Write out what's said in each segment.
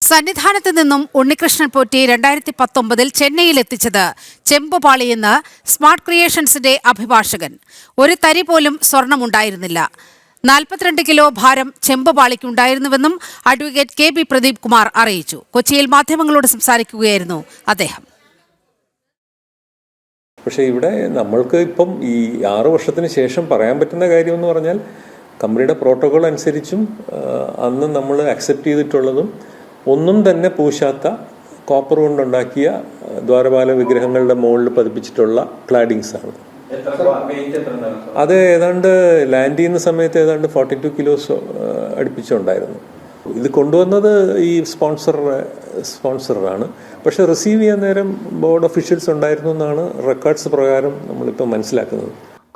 സന്നിധാനത്ത് നിന്നും ഉണ്ണികൃഷ്ണൻ പോറ്റി 2019 ചെന്നൈയിൽ എത്തിച്ചത് ചെമ്പുപാളിയെന്ന് സ്മാർട്ട് ക്രിയേഷൻസിന്റെ അഭിഭാഷകൻ. ഒരു തരി പോലും സ്വർണമുണ്ടായിരുന്നില്ല. 42 കിലോ ഭാരം ചെമ്പുപാളിക്കുണ്ടായിരുന്നുവെന്നും advocate K B Pradeep Kumar അറിയിച്ചു. കൊച്ചിയിൽ മാധ്യമങ്ങളോട് സംസാരിക്കുകയായിരുന്നു അദ്ദേഹം. പക്ഷേ ഇവിടെ നമ്മൾക്ക് ഇപ്പം ഈ 6 വർഷത്തിന് ശേഷം പറയാൻ പറ്റുന്ന കാര്യം എന്ന് പറഞ്ഞാൽ കമ്പനിയുടെ പ്രോട്ടോകോൾ അനുസരിച്ചും അന്ന് നമ്മൾ അക്സെപ്റ്റ് ചെയ്തിട്ടുള്ളതും ഒന്നും തന്നെ പൂശാത്ത കോപ്പർ കൊണ്ടുണ്ടാക്കിയ ദ്വാരപാല വിഗ്രഹങ്ങളുടെ മുകളിൽ പതിപ്പിച്ചിട്ടുള്ള ക്ലാഡിങ്സ് ആണ്. അത് ഏതാണ്ട് ലാൻഡ് ചെയ്യുന്ന സമയത്ത് ഏതാണ്ട് 42 കിലോസ് അടുപ്പിച്ചുണ്ടായിരുന്നു. ഇത് കൊണ്ടുവന്നത് ഈ സ്പോൺസറാണ്. പക്ഷെ റിസീവ് ചെയ്യാൻ നേരം ബോർഡ് ഒഫീഷ്യൽസ് ഉണ്ടായിരുന്നു എന്നാണ് റെക്കോർഡ്സ് പ്രകാരം നമ്മളിപ്പോൾ മനസ്സിലാക്കുന്നത്.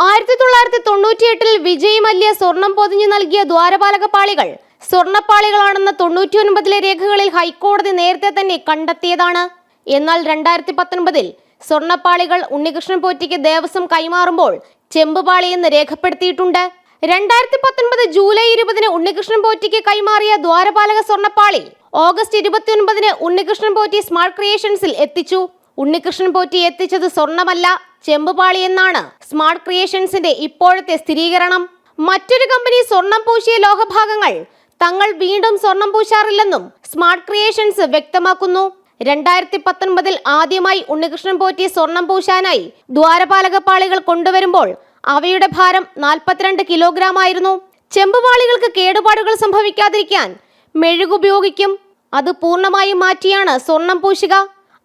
1998 വിജയ് മല്യ സ്വർണം പൊതിഞ്ഞു നൽകിയ ദ്വാരപാലക പാളികൾ സ്വർണപ്പാളികളാണെന്ന 99 രേഖകളിൽ ഹൈക്കോടതി നേരത്തെ തന്നെ കണ്ടെത്തിയതാണ്. എന്നാൽ 2019 സ്വർണപ്പാളികൾ ഉണ്ണികൃഷ്ണൻ പോറ്റിക്ക് ദേവസ്വം കൈമാറുമ്പോൾ ചെമ്പുപാളി എന്ന് രേഖപ്പെടുത്തിയിട്ടുണ്ട്. 2019 ജൂലൈ 20 ഉണ്ണികൃഷ്ണൻ പോറ്റിക്ക് കൈമാറിയ ദ്വാരപാലക സ്വർണപ്പാളി ഓഗസ്റ്റ് 29 ഉണ്ണികൃഷ്ണൻ പോറ്റി സ്മാർട്ട് ക്രിയേഷൻസിൽ എത്തിച്ചു. ഉണ്ണികൃഷ്ണൻ പോറ്റി എത്തിച്ചത് സ്വർണമല്ല, ചെമ്പുപാളി എന്നാണ് സ്മാർട്ട് ക്രിയേഷൻസിന്റെ ഇപ്പോഴത്തെ സ്ഥിരീകരണം. മറ്റൊരു കമ്പനി സ്വർണം പൂശിയ ലോഹഭാഗങ്ങൾ തങ്ങൾ വീണ്ടും സ്വർണം പൂശാറില്ലെന്നും സ്മാർട്ട് ക്രിയേഷൻസ് വ്യക്തമാക്കുന്നു. 2019 ആദ്യമായി ഉണ്ണികൃഷ്ണൻ പോറ്റി സ്വർണം പൂശാനായി ദ്വാരപാലക പാളികൾ കൊണ്ടുവരുമ്പോൾ അവയുടെ ഭാരം 42 കിലോഗ്രാം ആയിരുന്നു. ചെമ്പുപാളികൾക്ക് കേടുപാടുകൾ സംഭവിക്കാതിരിക്കാൻ മെഴുകുപയോഗിക്കും. അത് പൂർണ്ണമായും മാറ്റിയാണ് സ്വർണം പൂശുക.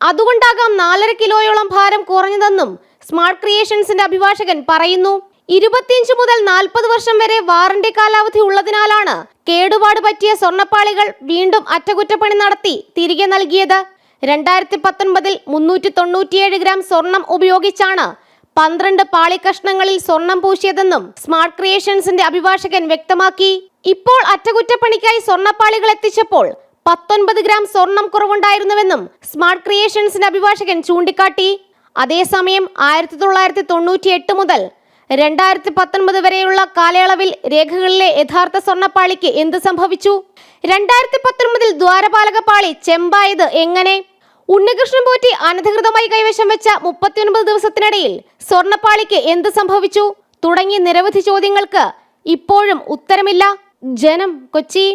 അതുകൊണ്ടാകാം 4.5 കിലോയോളം ഭാരം കുറഞ്ഞതെന്നും സ്മാർട്ട് ക്രിയേഷൻസിന്റെ അഭിഭാഷകൻ പറയുന്നു. 25 മുതൽ 40 വർഷം വരെ വാറണ്ടി കാലാവധി ഉള്ളതിനാലാണ് കേടുപാട് പറ്റിയ സ്വർണപ്പാളികൾ വീണ്ടും അറ്റകുറ്റപ്പണി നടത്തി തിരികെ നൽകിയത്. 2019 397 ഗ്രാം സ്വർണം ഉപയോഗിച്ചാണ് 12 പാളി കഷ്ണങ്ങളിൽ സ്വർണം പൂശിയതെന്നും സ്മാർട്ട് ക്രിയേഷൻസിന്റെ അഭിഭാഷകൻ വ്യക്തമാക്കി. ഇപ്പോൾ അറ്റകുറ്റപ്പണിക്കായി സ്വർണപ്പാളികൾ എത്തിച്ചപ്പോൾ 19 ഗ്രാം സ്വർണം കുറവുണ്ടായിരുന്നുവെന്നും സ്മാർട്ട് ക്രിയേഷൻസിന്റെ അഭിഭാഷകൻ ചൂണ്ടിക്കാട്ടി. അതേസമയം 1998 മുതൽ 2019 വരെയുള്ള കാലയളവിൽ രേഖകളിലെ യഥാർത്ഥ സ്വർണപ്പാളിക്ക് എന്ത് സംഭവിച്ചു? 2019 ദ്വാരപാലക പാളി ചെമ്പായത് എങ്ങനെ? ഉണ്ണികൃഷ്ണൻ പോറ്റി അനധികൃതമായി കൈവശം വെച്ച 39 ദിവസത്തിനിടയിൽ സ്വർണപ്പാളിക്ക് എന്ത് സംഭവിച്ചു? തുടങ്ങിയ നിരവധി ചോദ്യങ്ങൾക്ക് ഇപ്പോഴും ഉത്തരമില്ല. ജനം, കൊച്ചി.